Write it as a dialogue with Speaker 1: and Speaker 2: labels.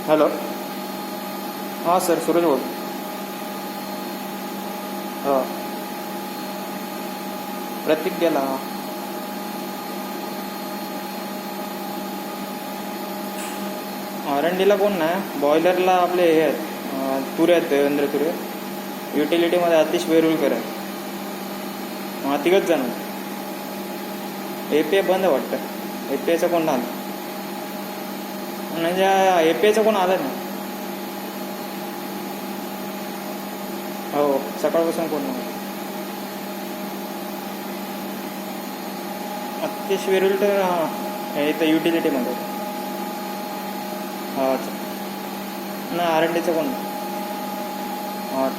Speaker 1: Hello. हां sir, Suraj बोल. हो, प्रतीक गेला. आरंडीला कोण नाही. बॉयलरला आपले हे आहेत, तुरे आहेत, देवेंद्र तुरे. युटिलिटीमध्ये आतिश वेरुळकर आहे. तिघच जण. API बंद आहे वाटतं. APIचं कोण आलं म्हणजे APIचं कोण आलं नाही. हो, सकाळपासून कोण नाही. आतिश वेरुळकर हां, हे इथं युटिलिटीमध्ये. हां, नाही आरंडीचं कोण नाही. हां.